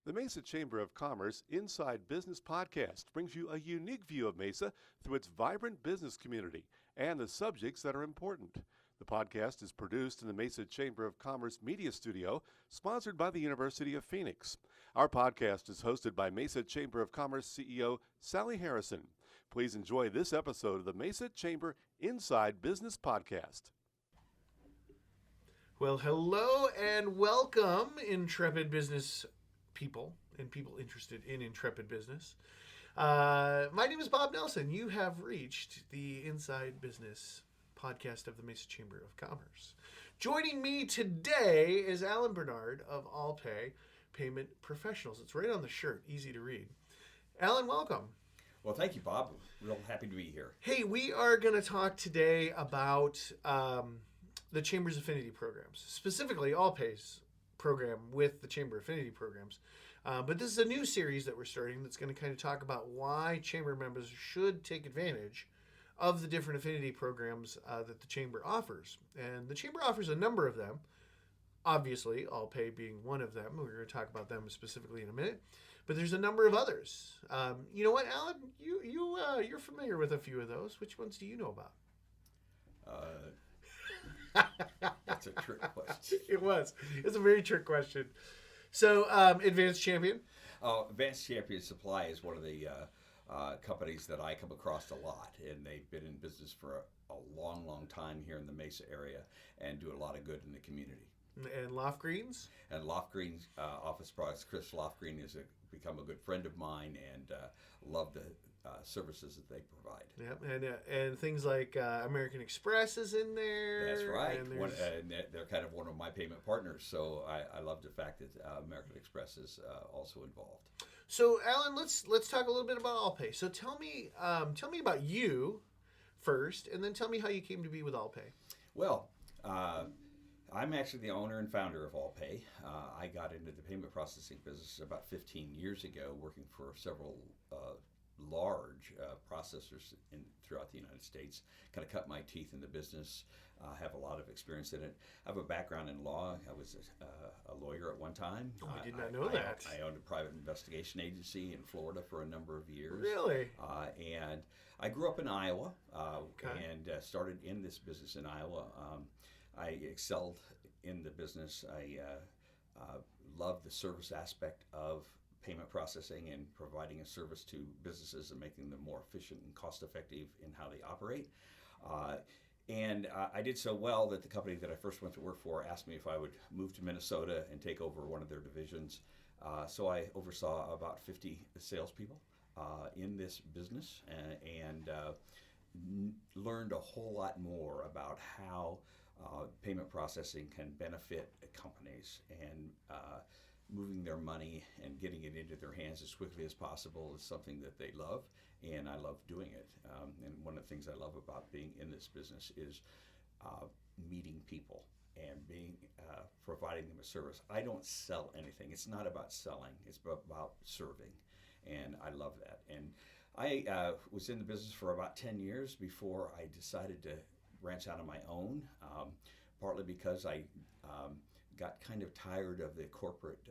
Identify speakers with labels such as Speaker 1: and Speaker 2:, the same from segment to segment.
Speaker 1: The Mesa Chamber of Commerce Inside Business Podcast brings you a unique view of Mesa through its vibrant business community and the subjects that are important. The podcast is produced in the Mesa Chamber of Commerce Media Studio, sponsored by the University of Phoenix. Our podcast is hosted by Mesa Chamber of Commerce CEO Sally Harrison. Please enjoy this episode of the Mesa Chamber Inside Business Podcast.
Speaker 2: Well, hello and welcome, intrepid business people and people interested in intrepid business. My name is Bob Nelson. You have reached the Inside Business podcast of the Mesa Chamber of Commerce. Joining me today is Alan Bernard of ALLPAY Payment Professionals. It's right on the shirt, easy to read. Alan, welcome.
Speaker 3: Well, thank you, Bob. Real happy to be here.
Speaker 2: Hey, we are going to talk today about the Chamber's affinity programs, specifically ALLPAY's program with the Chamber Affinity programs. But this is a new series that we're starting that's going to kind of talk about why Chamber members should take advantage of the different affinity programs that the Chamber offers. And the Chamber offers a number of them, obviously, ALLPAY being one of them. We're going to talk about them specifically in a minute. But there's a number of others. You know what, Alan? You're familiar with a few of those. Which ones do you know about?
Speaker 3: That's a trick question.
Speaker 2: It was. It's a very trick question. So, Advanced Champion.
Speaker 3: Advanced Champion Supply is one of the companies that I come across a lot, and they've been in business for a long, long time here in the Mesa area and do a lot of good in the community.
Speaker 2: And Lofgreens?
Speaker 3: And Lofgreens Office Products. Chris Lofgreen has become a good friend of mine and love the services that they provide.
Speaker 2: Yep, and things like American Express is in there.
Speaker 3: That's right.
Speaker 2: And
Speaker 3: And they're kind of one of my payment partners, so I love the fact that American Express is also involved.
Speaker 2: So, Alan, let's talk a little bit about ALLPAY. So, tell me about you first, and then tell me how you came to be with ALLPAY.
Speaker 3: Well, I'm actually the owner and founder of ALLPAY. I got into the payment processing business about 15 years ago, working for several large processors throughout the United States. Kind of cut my teeth in the business. Have a lot of experience in it. I have a background in law. I was a lawyer at one time.
Speaker 2: Oh, I did not know that.
Speaker 3: I owned a private investigation agency in Florida for a number of years.
Speaker 2: Really?
Speaker 3: And I grew up in Iowa
Speaker 2: Okay.
Speaker 3: and started in this business in Iowa. I excelled in the business. I love the service aspect of payment processing and providing a service to businesses and making them more efficient and cost effective in how they operate. And I did so well that the company that I first went to work for asked me if I would move to Minnesota and take over one of their divisions. So I oversaw about 50 salespeople in this business and learned a whole lot more about how payment processing can benefit companies, and moving their money and getting it into their hands as quickly as possible is something that they love, and I love doing it. And one of the things I love about being in this business is meeting people and providing them a service. I don't sell anything. It's not about selling. It's about serving, and I love that. And I was in the business for about 10 years before I decided to branch out on my own, partly because I got kind of tired of the corporate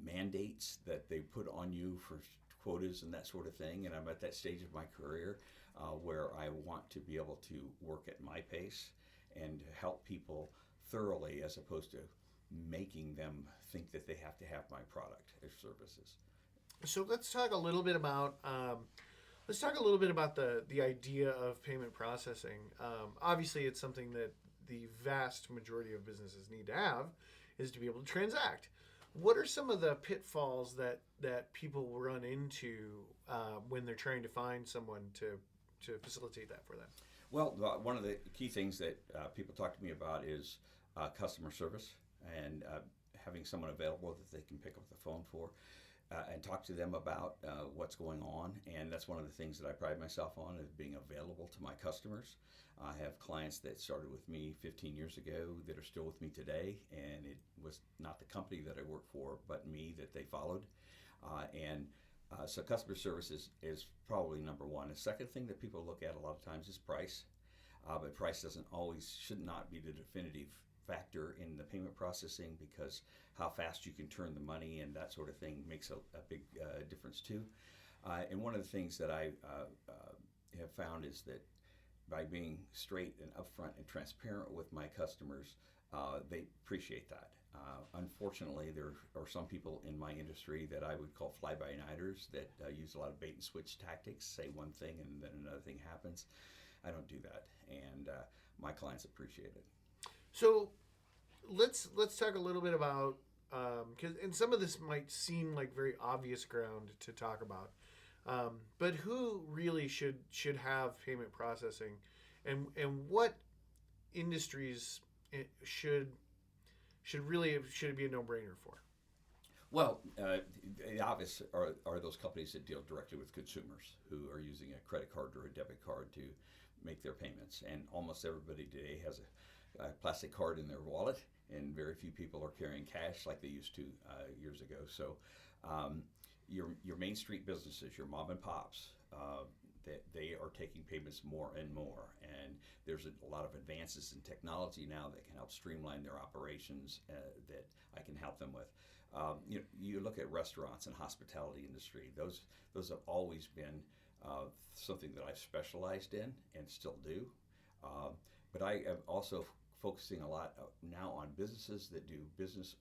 Speaker 3: mandates that they put on you for quotas and that sort of thing. And I'm at that stage of my career where I want to be able to work at my pace and help people thoroughly, as opposed to making them think that they have to have my product or services.
Speaker 2: So let's talk a little bit about the idea of payment processing. Obviously, it's something that the vast majority of businesses need to have, is to be able to transact. What are some of the pitfalls that people run into when they're trying to find someone to facilitate that for them?
Speaker 3: Well, one of the key things that people talk to me about is customer service and having someone available that they can pick up the phone for and talk to them about what's going on. And that's one of the things that I pride myself on, is being available to my customers. I have clients that started with me 15 years ago that are still with me today, and it was not the company that I worked for, but me that they followed. So customer service is probably number one. The second thing that people look at a lot of times is price, but price should not be the definitive factor in the payment processing because how fast you can turn the money and that sort of thing makes a big difference too. And one of the things that I have found is that by being straight and upfront and transparent with my customers, they appreciate that. Unfortunately, there are some people in my industry that I would call fly-by-nighters that use a lot of bait and switch tactics, say one thing and then another thing happens. I don't do that, and my clients appreciate it.
Speaker 2: So let's talk a little bit about and some of this might seem like very obvious ground to talk about, but who really should have payment processing, and what industries should it be a no-brainer for?
Speaker 3: Well, the obvious are those companies that deal directly with consumers who are using a credit card or a debit card to make their payments. And almost everybody today has a plastic card in their wallet, and very few people are carrying cash like they used to years ago. So your Main Street businesses, your mom and pops, they are taking payments more and more. And there's a lot of advances in technology now that can help streamline their operations that I can help them with. You look at restaurants and hospitality industry; those have always been something that I've specialized in and still do. But I am also focusing a lot now on businesses that do business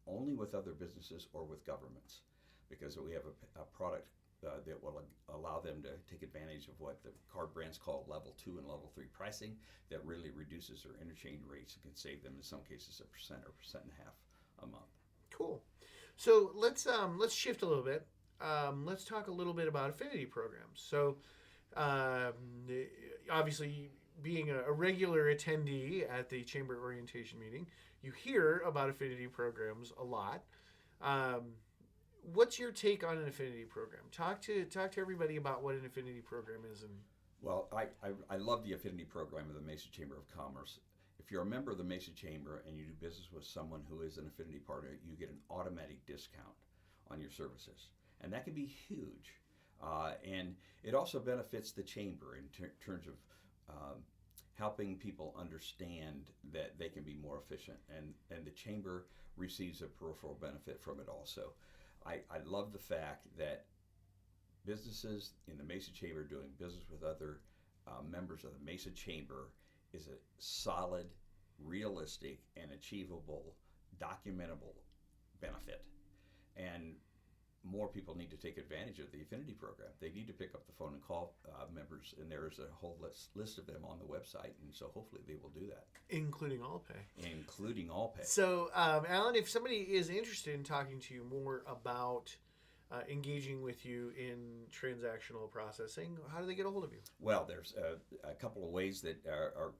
Speaker 3: only with other businesses or with governments, because we have a product that will allow them to take advantage of what the card brands call level 2 and level 3 pricing that really reduces their interchange rates and can save them in some cases 1% or 1.5% a month.
Speaker 2: Cool. So let's shift a little bit. Let's talk a little bit about affinity programs. So obviously, being a regular attendee at the Chamber orientation meeting, you hear about affinity programs a lot. What's your take on an affinity program? Talk to everybody about what an affinity program is. And
Speaker 3: well, I love the affinity program of the Mesa Chamber of Commerce. If you're a member of the Mesa Chamber and you do business with someone who is an affinity partner, you get an automatic discount on your services, and that can be huge. And it also benefits the chamber in terms of helping people understand that they can be more efficient, and the chamber receives a peripheral benefit from it also. I love the fact that businesses in the Mesa Chamber doing business with other members of the Mesa Chamber is a solid, realistic, and achievable, documentable benefit. And more people need to take advantage of the affinity program. They need to pick up the phone and call members, and there's a whole list of them on the website, and so hopefully they will do that.
Speaker 2: Including ALLPAY.
Speaker 3: Including ALLPAY.
Speaker 2: So, Alan, if somebody is interested in talking to you more about engaging with you in transactional processing, how do they get a hold of you?
Speaker 3: Well, there's a couple of ways that are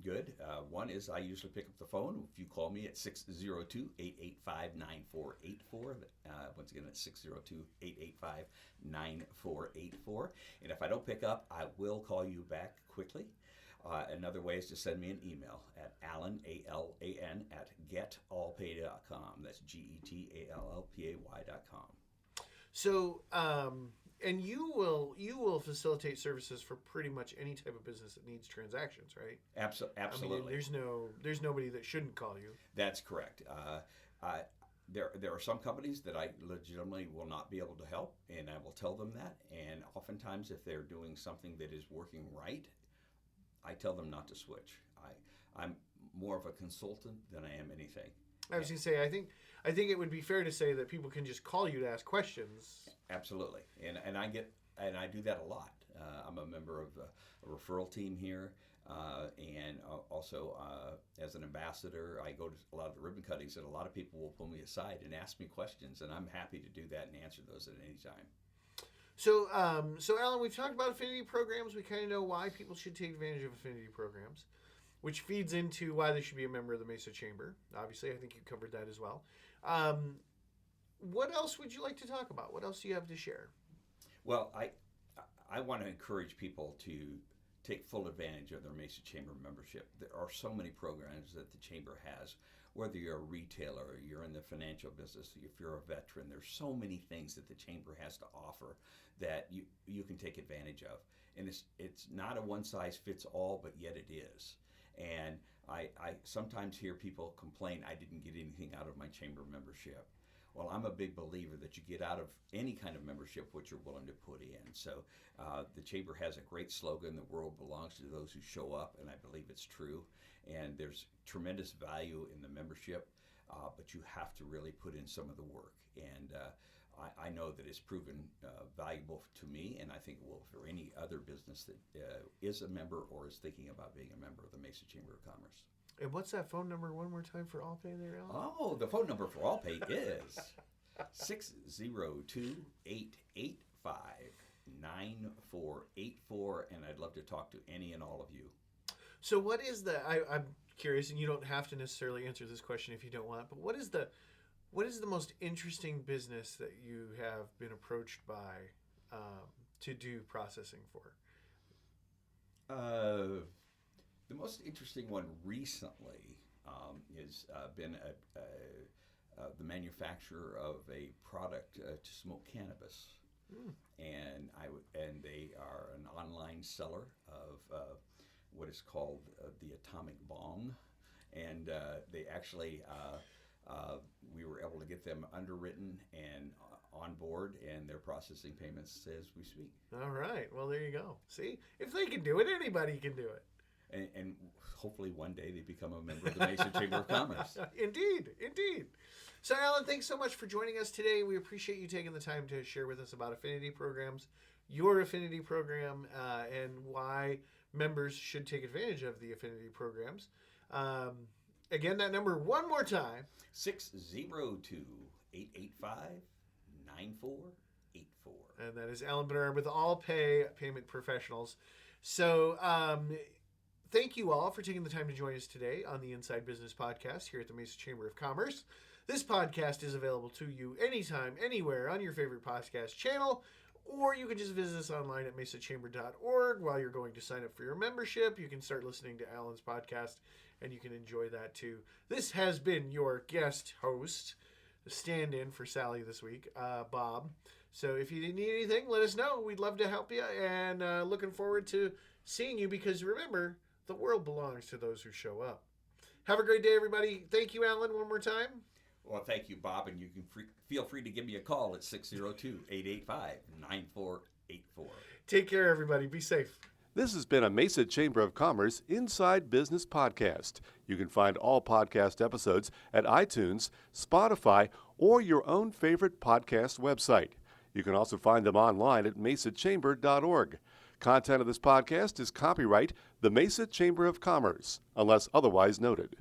Speaker 3: good. One is I usually pick up the phone. If you call me at 602-885-9484, once again, that's 602-885-9484. And if I don't pick up, I will call you back quickly. Another way is to send me an email at Alan, ALAN, at getallpay.com. That's GETALLPAY.com.
Speaker 2: So, and you will facilitate services for pretty much any type of business that needs transactions, right?
Speaker 3: Absolutely.
Speaker 2: I mean, there's nobody that shouldn't call you.
Speaker 3: That's correct. There are some companies that I legitimately will not be able to help, and I will tell them that. And oftentimes, if they're doing something that is working right, I tell them not to switch. I'm more of a consultant than I am anything.
Speaker 2: I was going to say, I think it would be fair to say that people can just call you to ask questions.
Speaker 3: Absolutely, and I do that a lot. I'm a member of a referral team here, and also as an ambassador, I go to a lot of the ribbon cuttings, and a lot of people will pull me aside and ask me questions, and I'm happy to do that and answer those at any time.
Speaker 2: So, Alan, we've talked about affinity programs. We kind of know why people should take advantage of affinity programs, which feeds into why they should be a member of the Mesa Chamber. Obviously, I think you covered that as well. What else would you like to talk about? What else do you have to share?
Speaker 3: Well, I want to encourage people to take full advantage of their Mesa Chamber membership. There are so many programs that the Chamber has, whether you're a retailer, you're in the financial business, if you're a veteran, there's so many things that the Chamber has to offer that you can take advantage of. And it's not a one-size-fits-all, but yet it is. And I sometimes hear people complain, I didn't get anything out of my chamber membership. Well, I'm a big believer that you get out of any kind of membership what you're willing to put in. So the chamber has a great slogan, the world belongs to those who show up, and I believe it's true. And there's tremendous value in the membership, but you have to really put in some of the work. And I know that it's proven valuable to me, and I think it will for any other business that is a member or is thinking about being a member of the Mesa Chamber of Commerce.
Speaker 2: And what's that phone number one more time for ALLPAY there, Alan?
Speaker 3: Oh, the phone number for ALLPAY is 602-885-9484, and I'd love to talk to any and all of you.
Speaker 2: So what is I'm curious, and you don't have to necessarily answer this question if you don't want, but what is the most interesting business that you have been approached by to do processing for?
Speaker 3: The most interesting one recently has been the manufacturer of a product to smoke cannabis, and they are an online seller of what is called the Atomic Bong, and they actually we were able to get them underwritten and on board, and they're processing payments as we speak.
Speaker 2: All right. Well, there you go. See, if they can do it, anybody can do it.
Speaker 3: And hopefully one day they become a member of the Mesa Chamber of Commerce.
Speaker 2: Indeed. So, Alan, thanks so much for joining us today. We appreciate you taking the time to share with us about affinity programs, your affinity program, and why members should take advantage of the affinity programs. Again, that number one more time.
Speaker 3: 602-885-9484.
Speaker 2: And that is Alan Bernard with ALLPAY Payment Professionals. So, thank you all for taking the time to join us today on the Inside Business Podcast here at the Mesa Chamber of Commerce. This podcast is available to you anytime, anywhere on your favorite podcast channel, or you can just visit us online at mesachamber.org. While you're going to sign up for your membership, you can start listening to Alan's podcast, and you can enjoy that too. This has been your guest host, the stand-in for Sally this week, Bob. So if you need anything, let us know. We'd love to help you, and looking forward to seeing you, because remember, the world belongs to those who show up. Have a great day, everybody. Thank you, Alan, one more time.
Speaker 3: Well, thank you, Bob, and you can feel free to give me a call at 602-885-9484.
Speaker 2: Take care, everybody. Be safe.
Speaker 1: This has been a Mesa Chamber of Commerce Inside Business Podcast. You can find all podcast episodes at iTunes, Spotify, or your own favorite podcast website. You can also find them online at mesachamber.org. Content of this podcast is copyright the Mesa Chamber of Commerce, unless otherwise noted.